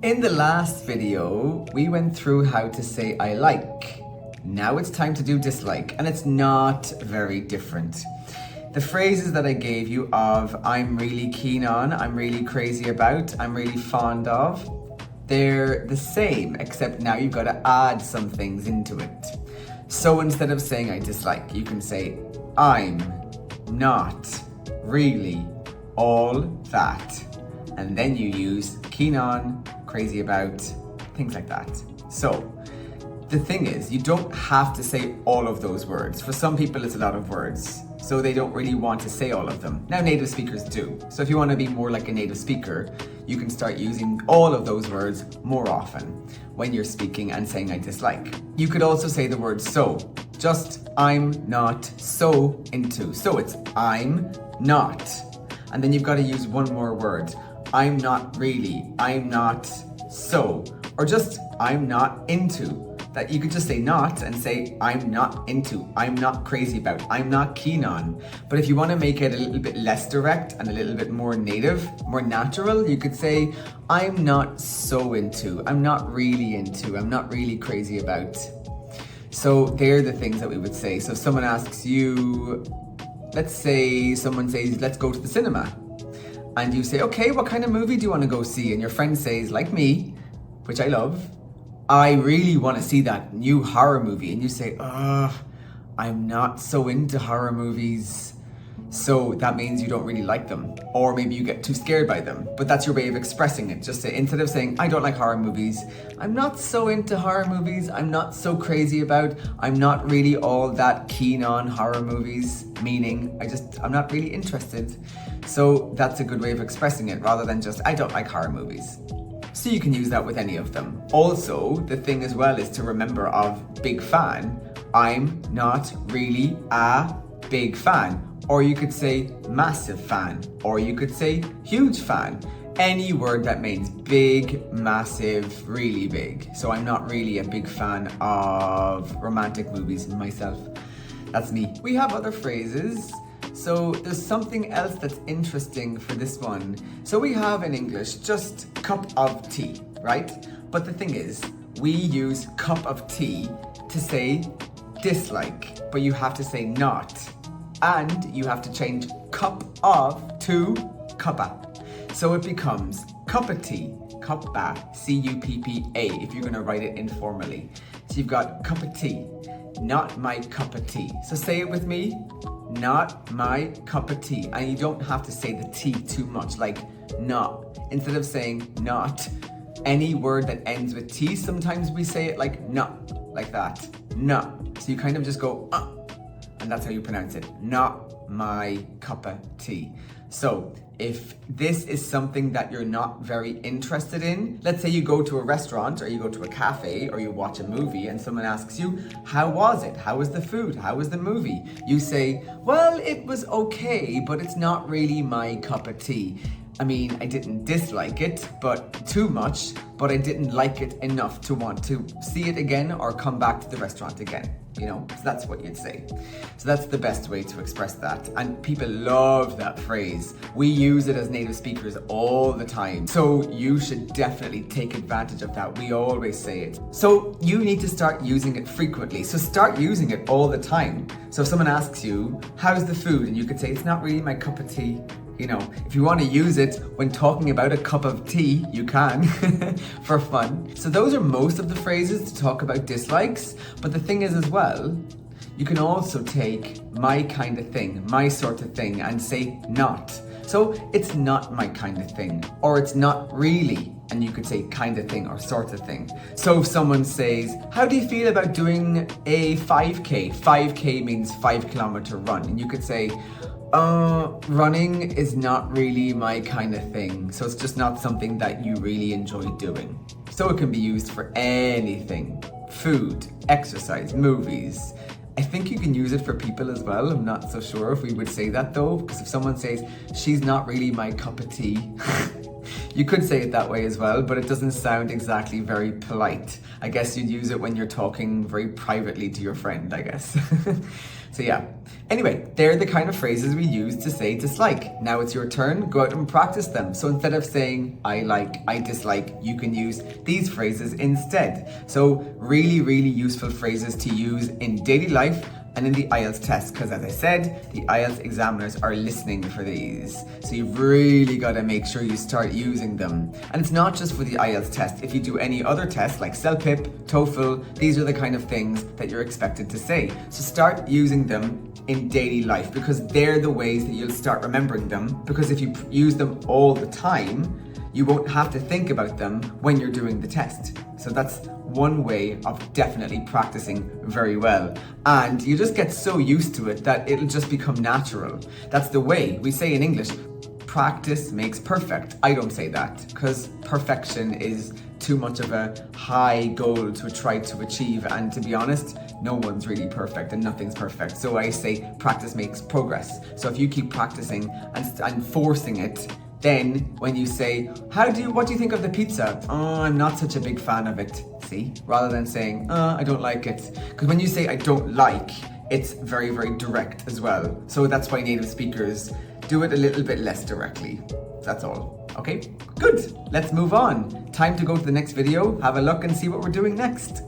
In the last video, we went through how to say I like. Now it's time to do dislike, and it's not very different. The phrases that I gave you of I'm really keen on, I'm really crazy about, I'm really fond of, they're the same, except now you've got to add some things into it. So instead of saying I dislike, you can say I'm not really all that. And then you use keen on, crazy about, things like that. So the thing is, you don't have to say all of those words. For some people, it's a lot of words, so they don't really want to say all of them. Now, native speakers do. So if you want to be more like a native speaker, you can start using all of those words more often when you're speaking and saying I dislike. You could also say the word so. Just I'm not so into. So it's I'm not. And then you've got to use one more word. I'm not really, I'm not so, or just I'm not into. That you could just say not and say I'm not into, I'm not crazy about, I'm not keen on. But if you want to make it a little bit less direct and a little bit more native, more natural, you could say I'm not so into, I'm not really into, I'm not really crazy about. So they're the things that we would say. So if someone asks you, let's say someone says, let's go to the cinema. And you say, okay, what kind of movie do you want to go see? And your friend says, like me, which I love, I really want to see that new horror movie. And you say, I'm not so into horror movies. So that means you don't really like them. Or maybe you get too scared by them. But that's your way of expressing it. Just say, instead of saying, I don't like horror movies, I'm not so into horror movies, I'm not so crazy about, I'm not really all that keen on horror movies, meaning I'm not really interested. So that's a good way of expressing it rather than just, I don't like horror movies. So you can use that with any of them. Also, the thing as well is to remember of big fan. I'm not really a big fan. Or you could say massive fan. Or you could say huge fan. Any word that means big, massive, really big. So I'm not really a big fan of romantic movies myself. That's me. We have other phrases. So there's something else that's interesting for this one. So we have in English just cup of tea, right? But the thing is, we use cup of tea to say dislike, but you have to say not. And you have to change cup of to cuppa. So it becomes cup of tea, cuppa, C-U-P-P-A, if you're gonna write it informally. So you've got cup of tea, not my cup of tea. So say it with me. Not my cup of tea. And you don't have to say the T too much, like not. Instead of saying not, any word that ends with T, sometimes we say it like not, like that. Not. So you kind of just go, and that's how you pronounce it. Not my cup of tea. So if this is something that you're not very interested in, let's say you go to a restaurant or you go to a cafe or you watch a movie and someone asks you, how was it? How was the food? How was the movie? You say, well, it was okay, but it's not really my cup of tea. I mean, I didn't dislike it, but too much, but I didn't like it enough to want to see it again or come back to the restaurant again. So that's what you'd say. So that's the best way to express that. And people love that phrase. We use it as native speakers all the time. So you should definitely take advantage of that. We always say it. So you need to start using it frequently. So start using it all the time. So if someone asks you, how's the food? And you could say, it's not really my cup of tea. If you want to use it when talking about a cup of tea, you can for fun. So those are most of the phrases to talk about dislikes. But the thing is as well, you can also take my kind of thing, my sort of thing, and say not. So it's not my kind of thing, or it's not really. And you could say kind of thing or sort of thing. So if someone says, how do you feel about doing a 5K? 5K means 5-kilometer run. And you could say, running is not really my kind of thing. So it's just not something that you really enjoy doing. So it can be used for anything. Food, exercise, movies. I think you can use it for people as well. I'm not so sure if we would say that though, because if someone says, she's not really my cup of tea, You could say it that way as well, but it doesn't sound exactly very polite. I guess you'd use it when you're talking very privately to your friend, I guess. So yeah. Anyway, they're the kind of phrases we use to say dislike. Now it's your turn, go out and practice them. So instead of saying I like, I dislike, you can use these phrases instead. So really, really useful phrases to use in daily life and in the Ielts test, because as I said, the Ielts examiners are listening for these. So you've really got to make sure you start using them. And it's not just for the Ielts test. If you do any other test like CELPIP, TOEFL, these are the kind of things that you're expected to say. So start using them in daily life, because they're the ways that you'll start remembering them. Because if you use them all the time, you won't have to think about them when you're doing the test. So that's one way of definitely practicing very well. And you just get so used to it that it'll just become natural. That's the way we say in English, practice makes perfect. I don't say that because perfection is too much of a high goal to try to achieve. And to be honest, no one's really perfect and nothing's perfect. So I say practice makes progress. So if you keep practicing and forcing it, then when you say, what do you think of the pizza? Oh, I'm not such a big fan of it. See? Rather than saying, I don't like it. Because when you say I don't like, it's very, very direct as well. So that's why native speakers do it a little bit less directly. That's all. Okay? Good. Let's move on. Time to go to the next video, have a look and see what we're doing next.